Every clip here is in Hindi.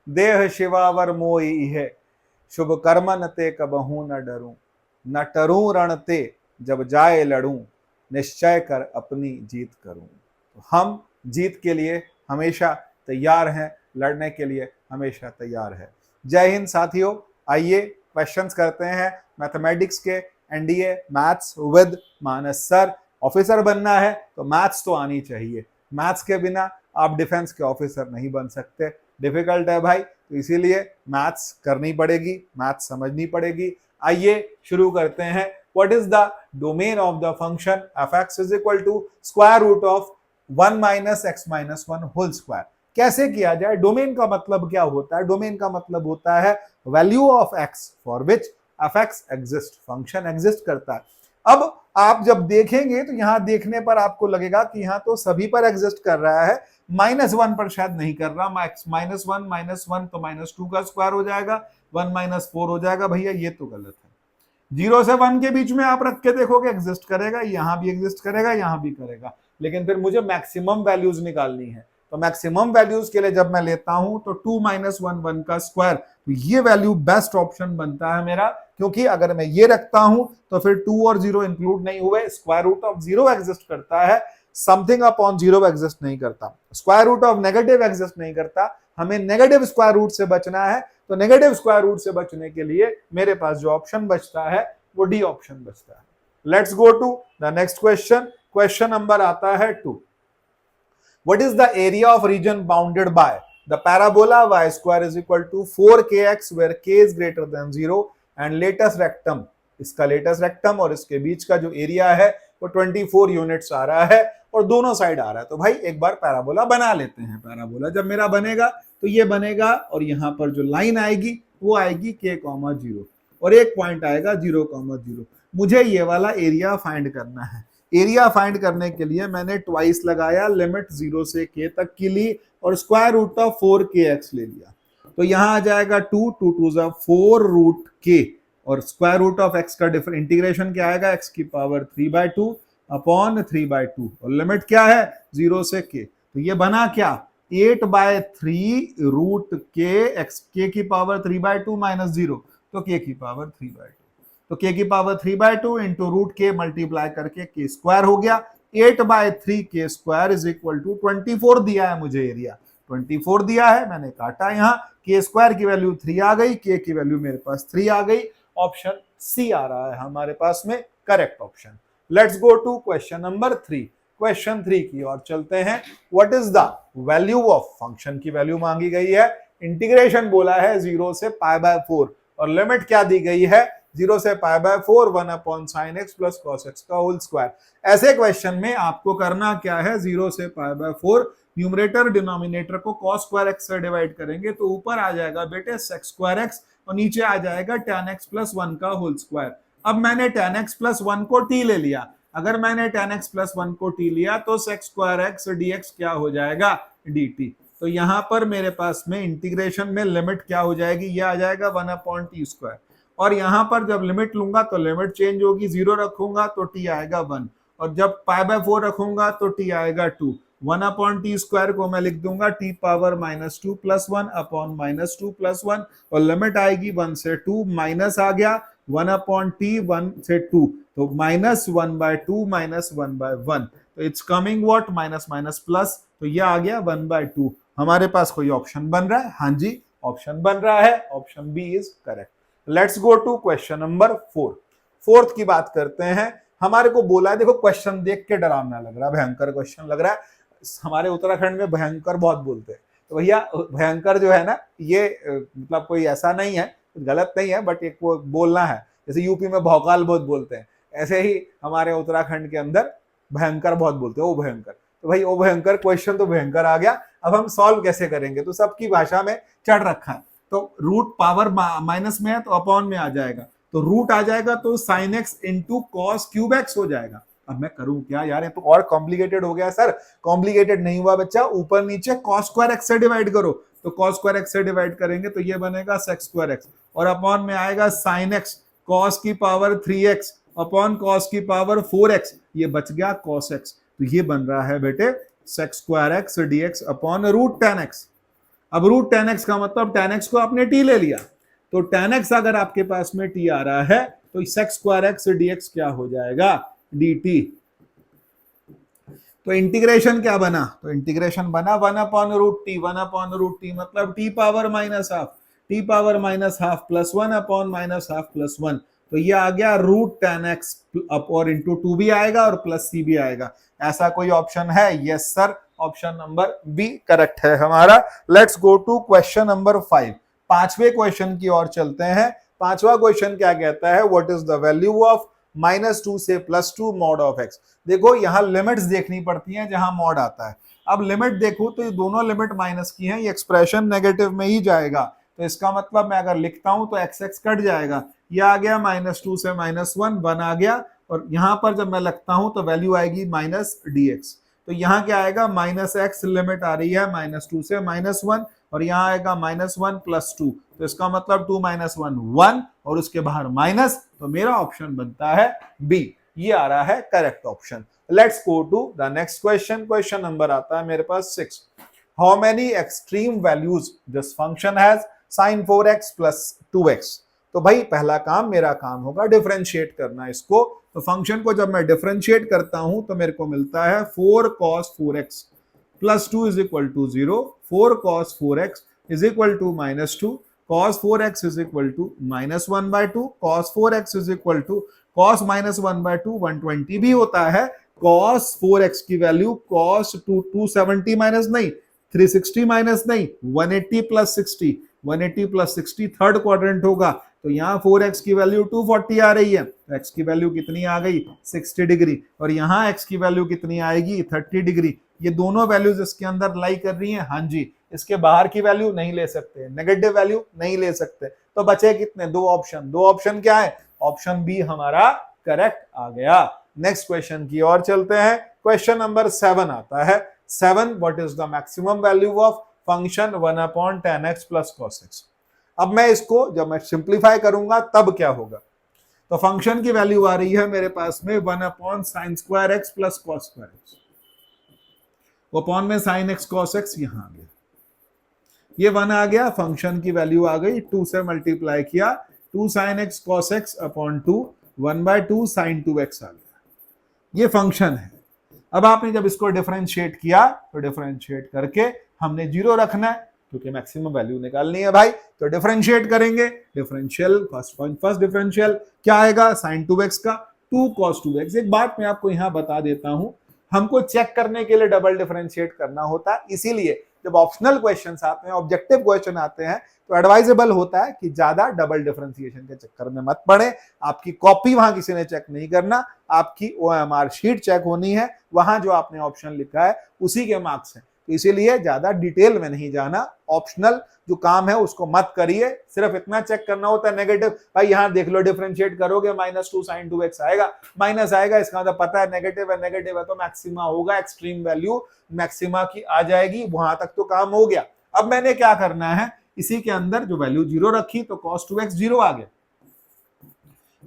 देह शिवावर मोई है, शुभ कर्मन ते कबहू न डरूं, न टरूं रण ते जब जाए लड़ूं, निश्चय कर अपनी जीत करूं। तो हम जीत के लिए हमेशा तैयार हैं, लड़ने के लिए हमेशा तैयार है। जय हिंद साथियों। आइए क्वेश्चंस करते हैं मैथमेटिक्स के, NDA maths with Manas sir. Officer बनना है तो मैथ्स तो आनी चाहिए, मैथ्स के बिना आप डिफेंस के ऑफिसर नहीं बन सकते। डिफिकल्ट है भाई, तो इसीलिए मैथ्स करनी पड़ेगी, मैथ्स समझनी पड़ेगी। आइए शुरू करते हैं। What is the domain of the function f(x) is equal to square root of 1 minus x minus 1 whole square. कैसे किया जाए? डोमेन का मतलब क्या होता है? डोमेन का मतलब होता है value of x for which f(x) exist, function exist करता है। अब आप जब देखेंगे तो यहां देखने पर आपको लगेगा कि यहां तो सभी पर एग्जिस्ट कर रहा है, -1 पर शायद नहीं कर रहा। -1 -1 तो -2 का स्क्वायर हो जाएगा, 1 -4 हो जाएगा। भैया ये तो गलत है। 0 से 1 के बीच में आप रख के देखोगे एग्जिस्ट करेगा, यहां भी एग्जिस्ट करेगा, यहां भी करेगा, लेकिन फिर मुझे मैक्सिमम वैल्यूज निकालनी है। तो मैक्सिमम वैल्यूज के लिए जब मैं लेता हूं तो 2 - 1 1 का स्क्वायर, तो ये वैल्यू बेस्ट ऑप्शन बनता है मेरा, क्योंकि अगर मैं ये रखता हूं तो फिर 2 और 0 इंक्लूड नहीं हुए। स्क्वायर रूट ऑफ 0 एग्जिस्ट करता है, समथिंग अपॉन 0 एग्जिस्ट नहीं करता। Square root of negative exist नहीं करता। हमें नेगेटिव स्क्वायर रूट से बचना है, तो नेगेटिव स्क्वायर रूट से बचने के लिए मेरे पास जो ऑप्शन बचता है वो डी ऑप्शन बचता है। Let's go to the next question. Question number आता है 2। What is the area of region bounded by the parabola y square is equal to 4kx where k is greater than 0 and latus rectum, इसका लेटस रेक्टम और इसके बीच का जो एरिया है वो 24 यूनिट्स आ रहा है और दोनों साइड आ रहा है। तो भाई एक बार पैराबोला बना लेते हैं। पैराबोला जब मेरा बनेगा तो ये बनेगा और यहां पर जो लाइन आएगी वो आएगी k, 0 और एक पॉइंट आएगा 0, 0। मुझे ये वाला एरिया फाइंड करना है। एरिया फाइंड करने के लिए मैंने ट्वाइस लगाया, लिमिट 0 से k तक की ली और स्क्वायर रूट ऑफ 4kx ले लिया। तो यहां आ जाएगा 2, 2 2 4 रूट k और स्क्वायर रूट ऑफ x का डिफरेंट इंटीग्रेशन क्या आएगा, x की पावर 3/2 अपॉन 3/2 और लिमिट क्या है 0 से k। तो ये बना क्या, 8/3 रूट k, x k की पावर 3/2 माइनस 0 तो k की पावर 3/2। तो k की power 3/2 into root k multiply करके k स्क्वायर हो गया। 8/3 k square is equal to 24 दिया है मुझे एरिया, 24 दिया है, मैंने काटा यहाँ, k स्क्वायर की वैल्यू 3 आ गई, k की वैल्यू मेरे पास 3 आ गई। ऑप्शन सी आ रहा है हमारे पास में correct option. Let's go to question number 3। Question 3 की ओर चलते हैं। What is the value of function की वैल्यू मांगी गई है, इंटीग्रेशन बोला है 0 से π/4 और लिमिट क्या दी गई है 0 से π/4 1 upon sine x plus cos x का होल स्क्वायर। ऐसे क्वेश्चन में आपको करना क्या है, 0 से π/4 न्यूमरेटर डिनोमिनेटर को कॉस स्क्वायर एक्स से डिवाइड करेंगे तो ऊपर आ जाएगा बेटे सेक स्क्वायर एक्स और नीचे आ जाएगा tan x प्लस 1 का होल स्क्वायर। अब मैंने tan x प्लस 1 को t ले लिया, अगर मैंने tan x प्लस 1 को t लिया तो सेक स्क्वायर एक्स dx क्या हो जाएगा dt। तो यहां पर मेरे पास में इंटीग्रेशन में लिमिट क्या हो जाएगी, ये आ जाएगा 1 अपॉन टी स्क्वायर और यहां पर जब लिमिट लूंगा तो लिमिट चेंज होगी, 0 रखूंगा तो t आएगा 1 और जब π/4 रखूंगा तो t आएगा 2। 1 अपॉन टी स्क्वायर को मैं लिख दूंगा t power -2 plus 1 upon -2 plus 1 और लिमिट आएगी 1 से 2, माइनस आ गया 1 अपॉन टी 1 से 2 तो -1/2 -1/1 तो it's coming what minus minus plus, तो ये आ गया 1/2। हमारे पास कोई ऑप्शन बन रहा है, हाँ जी ऑप्शन बन रहा है, option B is correct. Let's go to question number 4। Fourth की बात करते हैं। हमारे को बोला है, देखो क्वेश्चन देख के डरावना लग रहा है, भयंकर क्वेश्चन लग रहा है। हमारे उत्तराखंड में भयंकर बहुत बोलते हैं, तो भैया भयंकर जो है ना ये मतलब कोई ऐसा नहीं है, गलत नहीं है, बट एक वो बोलना है। जैसे यूपी में भौकाल बहुत बोलते हैं, ऐसे ही हमारे उत्तराखंड के अंदर भयंकर बहुत बोलते हैं, ओ भयंकर। तो भाई ओ भयंकर क्वेश्चन तो भयंकर आ गया, अब हम सॉल्व कैसे करेंगे, तो सबकी भाषा में चढ़ रखा है। तो रूट पावर माइनस में है तो अपॉन में आ जाएगा, तो रूट आ जाएगा तो sine x into cos cube x हो जाएगा। अब मैं करूं क्या यार, ये तो और कॉम्प्लिकेटेड हो गया सर। कॉम्प्लिकेटेड नहीं हुआ बच्चा, ऊपर नीचे कॉस स्क्वायर एक्स से डिवाइड करो, तो कॉस स्क्वायर एक्स से डिवाइड करेंगे तो ये बनेगा सेक स्क्वायर एक्स और अपॉन में आएगा साइन एक्स कॉस की पावर 3x अपॉन कॉस की पावर 4x, ये बच गया कॉस एक्स। तो ये बन रहा है बेटे sec square x dx upon root tan x। अब रूट टेन एक्स का मतलब टेन एक्स को आपने टी ले लिया, तो टेन एक्स अगर आपके पास में टी आ रहा है तो sex square x D x क्या हो जाएगा, डी टी। तो इंटीग्रेशन क्या बना, तो इंटीग्रेशन बना one upon root t, one upon root t मतलब t power minus half, t power minus half plus one upon minus half plus one, तो ये आ गया रूट टेन एक्स अप और इंटू टू भी आएगा और प्लस सी भी आएगा। ऐसा कोई ऑप्शन है? Yes sir, option number B correct है हमारा। Let's go to question number 5, पांचवें क्वेश्चन की ओर चलते हैं। पांचवा क्वेश्चन क्या कहता है, what is the value of -2 से +2 मॉड ऑफ एक्स। देखो यहां लिमिट्स देखनी पड़ती हैं जहां मॉड आता है। अब लिमिट देखो तो ये दोनों लिमिट माइनस की हैं, ये एक्सप्रेशन नेगेटिव में ही जाएगा, तो इसका मतलब मैं अगर लिखता हूं तो एक्स एक्स कट जाएगा, ये आ गया -2 से -1 1 आ गया, और यहां पर जब मैं लगता हूं तो वैल्यू आएगी -dx। तो यहाँ क्या आएगा, -x लिमिट आ रही है -2 से -1 और यहाँ आएगा -1 + 2, तो इसका मतलब 2 - 1 1 और उसके बाहर माइनस, तो मेरा ऑप्शन बनता है बी, ये आ रहा है correct option. Let's go to the next question. Question number आता है मेरे पास 6, how many extreme values this function has sin 4x + 2x। तो भाई पहला काम मेरा काम होगा डिफरेंशिएट करना इसको, तो फंक्शन को जब मैं डिफरेंशिएट करता हूं तो मेरे को मिलता है 4 cos 4x + 2 = 0, 4 cos 4x = -2, cos 4x = -1/2, cos 4x = cos -1/2 120 भी होता है, cos 4x की वैल्यू cos 270 माइनस नहीं, 360 माइनस नहीं, 180 + 60, 180 + 60 थर्ड क्वाड्रेंट होगा, तो यहाँ 4x की वैल्यू 240 आ रही है, तो x की वैल्यू कितनी आ गई, 60 डिग्री, और यहाँ x की वैल्यू कितनी आएगी, 30 डिग्री। ये दोनों वैल्यूज इसके अंदर लाई कर रही हैं, हाँ जी, इसके बाहर की वैल्यू नहीं ले सकते, नेगेटिव वैल्यू नहीं ले सकते, तो बचे कितने, दो ऑप्शन, दो ऑप्शन क्या है, ऑप्शन बी हमारा करेक्ट आ गया। नेक्स्ट क्वेश्चन की ओर चलते हैं। क्वेश्चन नंबर 7 आता है, 7 what is the maximum value of function 1/10x + cos x। अब मैं इसको जब मैं सिंप्लीफाई करूंगा तब क्या होगा, तो फंक्शन की वैल्यू आ रही है मेरे पास में 1/sin² x + cos² x, वो अपॉन में sin x cos x यहां आ गया, ये 1 आ गया, फंक्शन की वैल्यू आ गई, 2 से मल्टीप्लाई किया, 2 sin x cos x upon 2, 1/2 sin 2x आ गया, ये फंक्शन है। अब आपने जब इसको डिफरेंशिएट किया तो डिफरेंशिएट करके हमने 0 रखना है क्योंकि मैक्सिमम वैल्यू निकालनी है भाई, तो डिफरेंशिएट करेंगे, डिफरेंशियल फर्स्ट डिफरेंशियल क्या आएगा, sin 2x का 2 cos 2x। एक बात मैं आपको यहां बता देता हूं, हमको चेक करने के लिए डबल डिफरेंशिएट करना होता है, इसीलिए जब ऑप्शनल क्वेश्चंस आते हैं, ऑब्जेक्टिव क्वेश्चन आते हैं, तो एडवाइजेबल होता है कि ज्यादा डबल डिफरेंशिएशन के चक्कर में मत पड़े। आपकी कॉपी वहां किसी ने चेक नहीं करना, आपकी OMR शीट चेक होनी है, वहां जो आपने ऑप्शन लिखा है उसी के मार्क्स हैं, तो इसीलिए ज्यादा डिटेल में नहीं जाना, ऑप्शनल जो काम है उसको मत करिए, सिर्फ इतना चेक करना होता है नेगेटिव, भाई यहां देख लो डिफरेंशिएट करोगे -2 sin 2x आएगा, माइनस आएगा, इसका मतलब पता है नेगेटिव है तो मैक्सिमा होगा, एक्सट्रीम वैल्यू मैक्सिमा की आ जाएगी, वहां तक तो काम हो गया। अब मैंने क्या करना है, इसी के अंदर जो वैल्यू 0 रखी तो cos 2x 0 आ गया,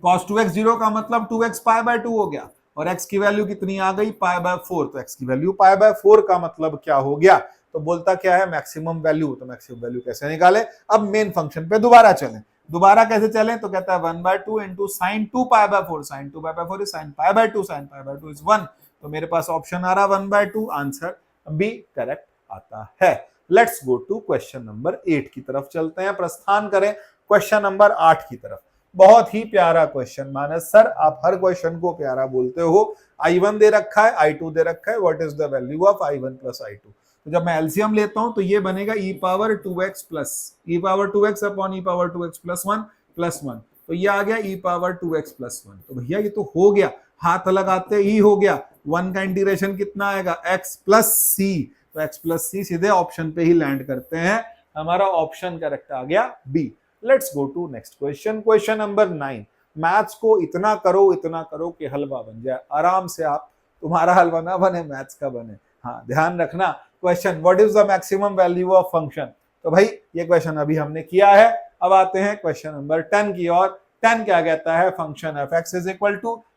cos 2x 0 का मतलब 2x π/2 हो गया, और x की वैल्यू कितनी आ गई, π/4, तो x की वैल्यू π/4 का मतलब क्या हो गया, तो बोलता क्या है मैक्सिमम वैल्यू, तो मैक्सिमम वैल्यू कैसे निकाले। अब मेन फंक्शन पे दोबारा चलें, दोबारा कैसे चलें, तो कहता है 1/2 into sin 2 π/4, sin 2 π/4 is sin π/2, sin π/2 is 1, तो मेरे पास ऑप्शन आ रहा 1/2, आंसर बी करेक्ट आता है। Let's go to question number 8 की तरफ चलते हैं, प्रस्थान करें क्वेश्चन नंबर 8 की तरफ। बहुत ही प्यारा क्वेश्चन, मानस सर आप हर क्वेश्चन को प्यारा बोलते हो। I1 दे रखा है, I2 दे रखा है, what is the value of I1 + I2। तो जब मैं एलसीएम लेता हूं तो ये बनेगा e⁻2x अपॉन e⁻2x + 1 + 1, तो ये आ गया e⁻2x + 1। तो भैया ये तो हो गया, हाथ लगाते ही हो गया, 1 का इंटीग्रेशन कितना आएगा, x + c, तो x + c सीधे ऑप्शन पे ही लैंड करते हैं, हमारा ऑप्शन करेक्ट आ गया B. Let's go to next question, question number 9। Maths को इतना करो कि हलवा बन जाए, आराम से आप, तुम्हारा हलवा ना बने मैथ्स का बने, हाँ ध्यान रखना। Question, what is the maximum value of function, तो भाई ये क्वेश्चन अभी हमने किया है। अब आते हैं क्वेश्चन नंबर 10 की ओर। 10 क्या कहता है, function f(x) =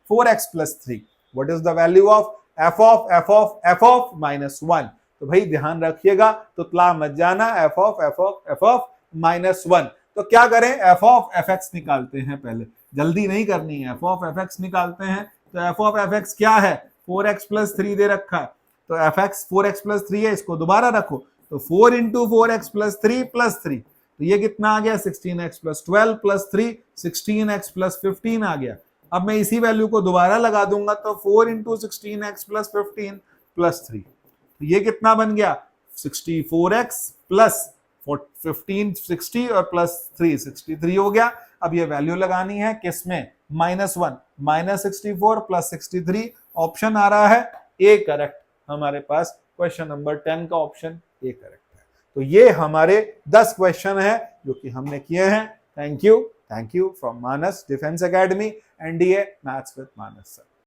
4x + 3, what is the value of f (-1)। तो भाई ध्यान रखिएगा, तुतला मत जाना, f ऑफ -1। तो क्या करें, f ऑफ fx निकालते हैं, पहले जल्दी नहीं करनी है, f ऑफ fx निकालते हैं। तो f ऑफ fx क्या है, 4x + 3 दे रखा है, तो fx 4x + 3 है, इसको दोबारा रखो, तो 4 × 4x + 3 + 3, तो ये कितना आ गया, 16x + 12 + 3, 16x + 15 आ गया। अब मैं इसी वैल्यू को दोबारा लगा दूंगा, तो 4 × 16x + 15 + 3, तो ये कितना बन गया, 64x + 15 60 और +3 63 हो गया। अब ये वैल्यू लगानी है किसमें, -1 -64 + 63, ऑप्शन आ रहा है ए करेक्ट। हमारे पास क्वेश्चन नंबर 10 का ऑप्शन ए करेक्ट है। तो ये हमारे 10 क्वेश्चन है जो कि हमने किए हैं। Thank you from Manas defence academy, NDA maths with Manas sir.